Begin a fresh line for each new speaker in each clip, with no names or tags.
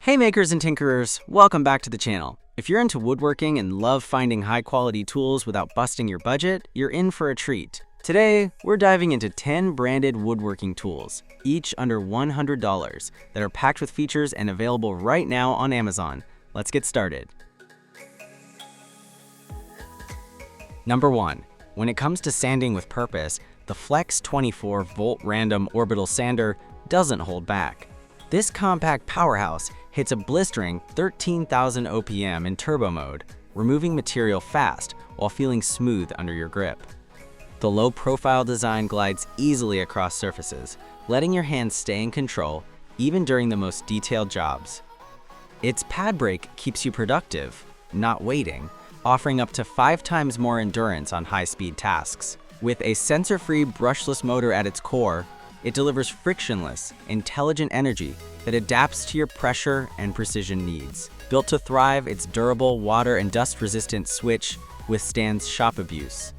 Hey makers and tinkerers, welcome back to the channel. If you're into woodworking and love finding high-quality tools without busting your budget, you're in for a treat. Today, we're diving into 10 branded woodworking tools, each under $100, that are packed with features and available right now on Amazon. Let's get started. Number 1. When it comes to sanding with purpose, the Flex 24-volt random orbital sander doesn't hold back. This compact powerhouse hits a blistering 13,000 OPM in turbo mode, removing material fast while feeling smooth under your grip. The low-profile design glides easily across surfaces, letting your hands stay in control even during the most detailed jobs. Its pad brake keeps you productive, not waiting, offering up to 5 times more endurance on high-speed tasks. With a sensor-free brushless motor at its core, it delivers frictionless, intelligent energy that adapts to your pressure and precision needs. Built to thrive, its durable, water and dust-resistant switch withstands shop abuse.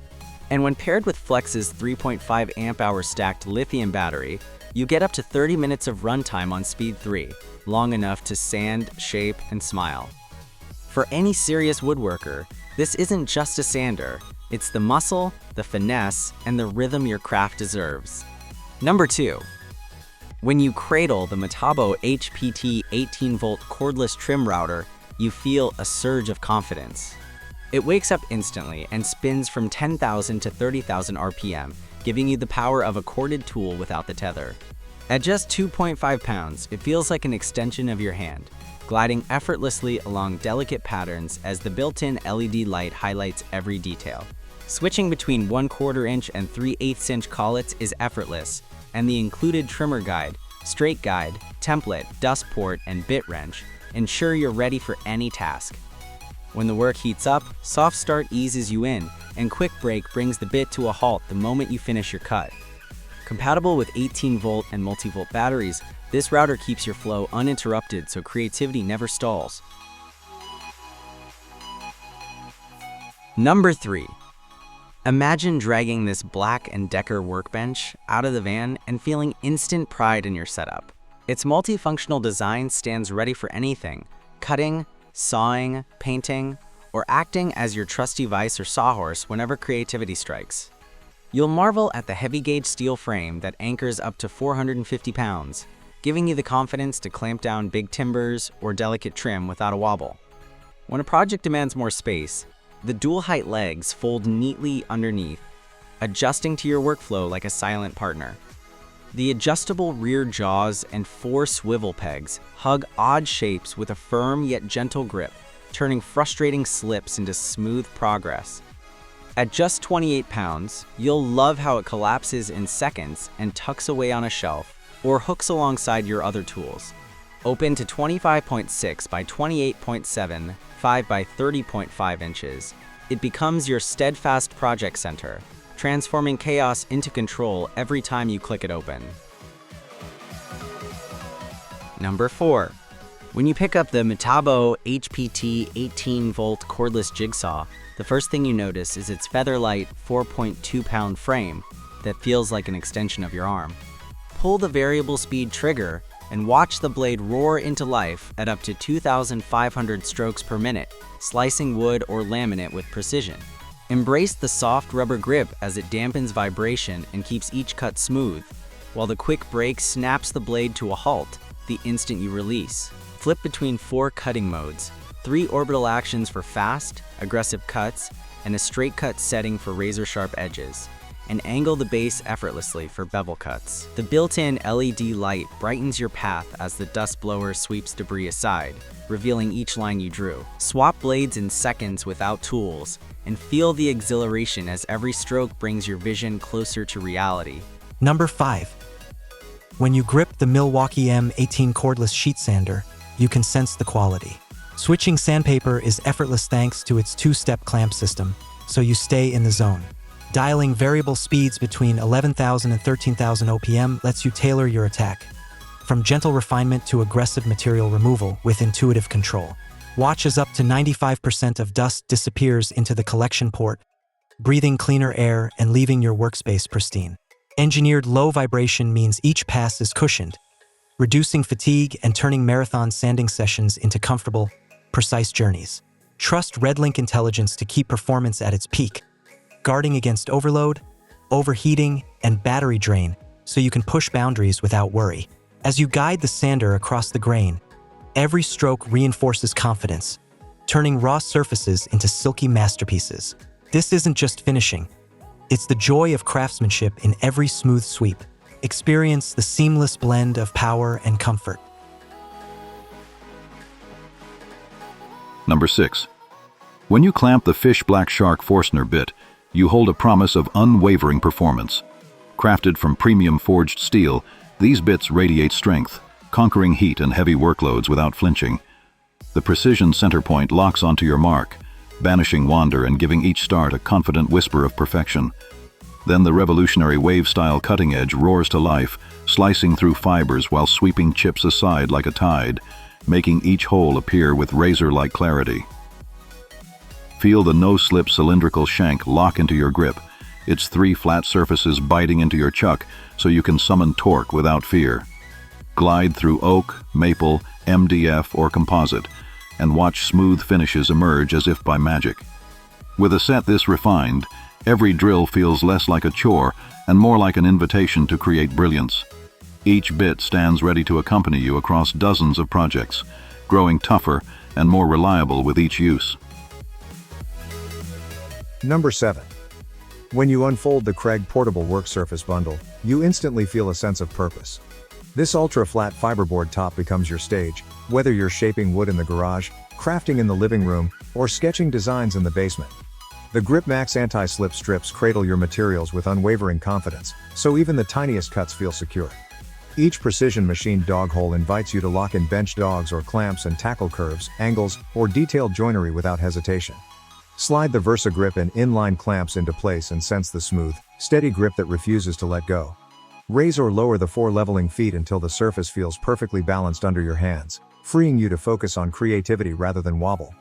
And when paired with Flex's 3.5 amp-hour stacked lithium battery, you get up to 30 minutes of runtime on speed 3, long enough to sand, shape, and smile. For any serious woodworker, this isn't just a sander. It's the muscle, the finesse, and the rhythm your craft deserves. Number 2. When you cradle the Mitabo HPT 18-volt cordless trim router, you feel a surge of confidence. It wakes up instantly and spins from 10,000 to 30,000 RPM, giving you the power of a corded tool without the tether. At just 2.5 pounds, it feels like an extension of your hand, gliding effortlessly along delicate patterns as the built-in LED light highlights every detail. Switching between 1/4 inch and 3/8 inch collets is effortless, and the included trimmer guide, straight guide, template, dust port, and bit wrench ensure you're ready for any task. When the work heats up, soft start eases you in, and quick break brings the bit to a halt the moment you finish your cut. Compatible with 18-volt and multi-volt batteries, this router keeps your flow uninterrupted so creativity never stalls. Number 3. Imagine dragging this BLACKDECKER Workbench out of the van and feeling instant pride in your setup. Its multifunctional design stands ready for anything: cutting, sawing, painting, or acting as your trusty vise or sawhorse whenever creativity strikes. You'll marvel at the heavy-gauge steel frame that anchors up to 450 pounds, giving you the confidence to clamp down big timbers or delicate trim without a wobble. When a project demands more space, the dual-height legs fold neatly underneath, adjusting to your workflow like a silent partner. The adjustable rear jaws and 4 swivel pegs hug odd shapes with a firm yet gentle grip, turning frustrating slips into smooth progress. At just 28 pounds, you'll love how it collapses in seconds and tucks away on a shelf or hooks alongside your other tools. Open to 25.6 by 28.7, 5 by 30.5 inches, it becomes your steadfast project center, transforming chaos into control every time you click it open. Number 4. When you pick up the Mitabo HPT 18-volt cordless Jigsaw, the first thing you notice is its feather-light 4.2-pound frame that feels like an extension of your arm. Pull the variable speed trigger and watch the blade roar into life at up to 2,500 strokes per minute, slicing wood or laminate with precision. Embrace the soft rubber grip as it dampens vibration and keeps each cut smooth, while the quick break snaps the blade to a halt the instant you release. Flip between 4 cutting modes, 3 orbital actions for fast, aggressive cuts, and a straight cut setting for razor-sharp edges, and angle the base effortlessly for bevel cuts. The built-in LED light brightens your path as the dust blower sweeps debris aside, revealing each line you drew. Swap blades in seconds without tools, and feel the exhilaration as every stroke brings your vision closer to reality.
Number 5. When you grip the Milwaukee M18 cordless sheet sander, you can sense the quality. Switching sandpaper is effortless thanks to its 2-step clamp system, so you stay in the zone. Dialing variable speeds between 11,000 and 13,000 OPM lets you tailor your attack, from gentle refinement to aggressive material removal with intuitive control. Watch as up to 95% of dust disappears into the collection port, breathing cleaner air and leaving your workspace pristine. Engineered low vibration means each pass is cushioned, reducing fatigue and turning marathon sanding sessions into comfortable, precise journeys. Trust RedLink intelligence to keep performance at its peak, guarding against overload, overheating, and battery drain, so you can push boundaries without worry. As you guide the sander across the grain, every stroke reinforces confidence, turning raw surfaces into silky masterpieces. This isn't just finishing. It's the joy of craftsmanship in every smooth sweep. Experience the seamless blend of power and comfort.
Number 6. When you clamp the Fish Black Shark Forner bit, you hold a promise of unwavering performance. Crafted from premium forged steel, these bits radiate strength, conquering heat and heavy workloads without flinching. The precision center point locks onto your mark, banishing wander and giving each start a confident whisper of perfection. Then the revolutionary wave-style cutting edge roars to life, slicing through fibers while sweeping chips aside like a tide, making each hole appear with razor-like clarity. Feel the no-slip cylindrical shank lock into your grip, its 3 flat surfaces biting into your chuck so you can summon torque without fear. Glide through oak, maple, MDF, or composite, and watch smooth finishes emerge as if by magic. With a set this refined, every drill feels less like a chore and more like an invitation to create brilliance. Each bit stands ready to accompany you across dozens of projects, growing tougher and more reliable with each use.
Number 7. When you unfold the Craig Portable Work Surface Bundle, you instantly feel a sense of purpose. This ultra-flat fiberboard top becomes your stage, whether you're shaping wood in the garage, crafting in the living room, or sketching designs in the basement. The Grip Max anti-slip strips cradle your materials with unwavering confidence, so even the tiniest cuts feel secure. Each precision machined dog hole invites you to lock in bench dogs or clamps and tackle curves, angles, or detailed joinery without hesitation. Slide the Versa Grip and inline clamps into place and sense the smooth, steady grip that refuses to let go. Raise or lower the 4 leveling feet until the surface feels perfectly balanced under your hands, freeing you to focus on creativity rather than wobble.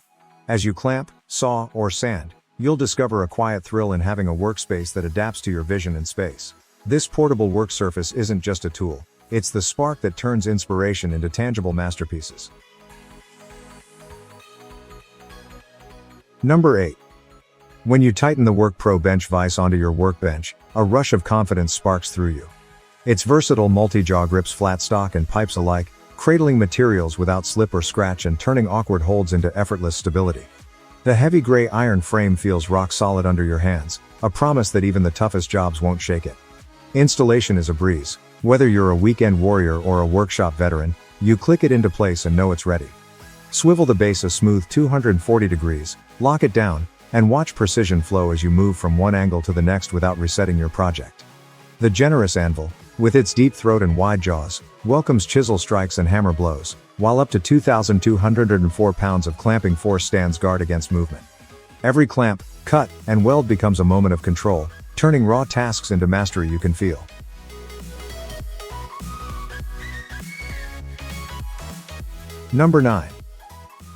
As you clamp, saw, or sand, you'll discover a quiet thrill in having a workspace that adapts to your vision and space. This portable work surface isn't just a tool, it's the spark that turns inspiration into tangible masterpieces. Number 8. When you tighten the Work Pro Bench Vise onto your workbench, a rush of confidence sparks through you. Its versatile multi-jaw grips flat stock and pipes alike, cradling materials without slip or scratch and turning awkward holds into effortless stability. The heavy gray iron frame feels rock solid under your hands, a promise that even the toughest jobs won't shake it. Installation is a breeze. Whether you're a weekend warrior or a workshop veteran, you click it into place and know it's ready. Swivel the base a smooth 240 degrees, lock it down, and watch precision flow as you move from one angle to the next without resetting your project. The generous anvil, with its deep throat and wide jaws, welcomes chisel strikes and hammer blows, while up to 2,204 pounds of clamping force stands guard against movement. Every clamp, cut, and weld becomes a moment of control, turning raw tasks into mastery you can feel. Number 9.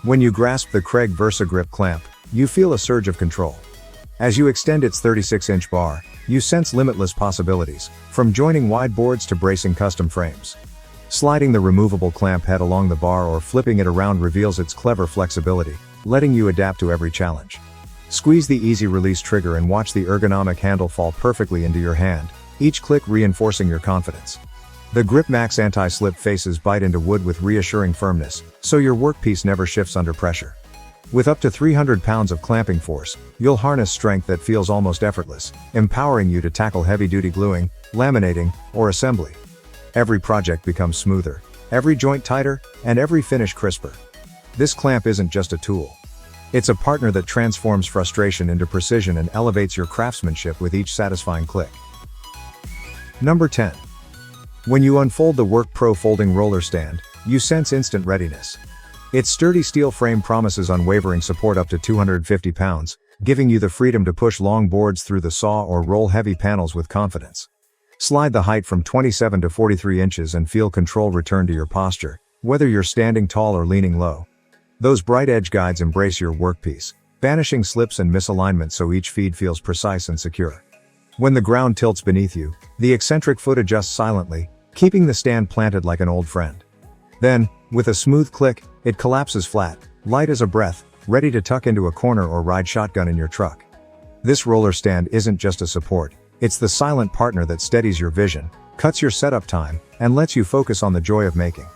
When you grasp the Craig Versa Grip clamp, you feel a surge of control. As you extend its 36-inch bar, you sense limitless possibilities, from joining wide boards to bracing custom frames. Sliding the removable clamp head along the bar or flipping it around reveals its clever flexibility, letting you adapt to every challenge. Squeeze the easy release trigger and watch the ergonomic handle fall perfectly into your hand, each click reinforcing your confidence. The Grip Max anti-slip faces bite into wood with reassuring firmness, so your workpiece never shifts under pressure. With up to 300 pounds of clamping force, you'll harness strength that feels almost effortless, empowering you to tackle heavy-duty gluing, laminating, or assembly. Every project becomes smoother, every joint tighter, and every finish crisper. This clamp isn't just a tool. It's a partner that transforms frustration into precision and elevates your craftsmanship with each satisfying click. Number 10. When you unfold the Work Pro folding roller stand, you sense instant readiness. Its sturdy steel frame promises unwavering support up to 250 pounds, giving you the freedom to push long boards through the saw or roll heavy panels with confidence. Slide the height from 27 to 43 inches and feel control return to your posture, whether you're standing tall or leaning low. Those bright edge guides embrace your workpiece, banishing slips and misalignment so each feed feels precise and secure. When the ground tilts beneath you, the eccentric foot adjusts silently, keeping the stand planted like an old friend. Then, with a smooth click, it collapses flat, light as a breath, ready to tuck into a corner or ride shotgun in your truck. This roller stand isn't just a support, it's the silent partner that steadies your vision, cuts your setup time, and lets you focus on the joy of making.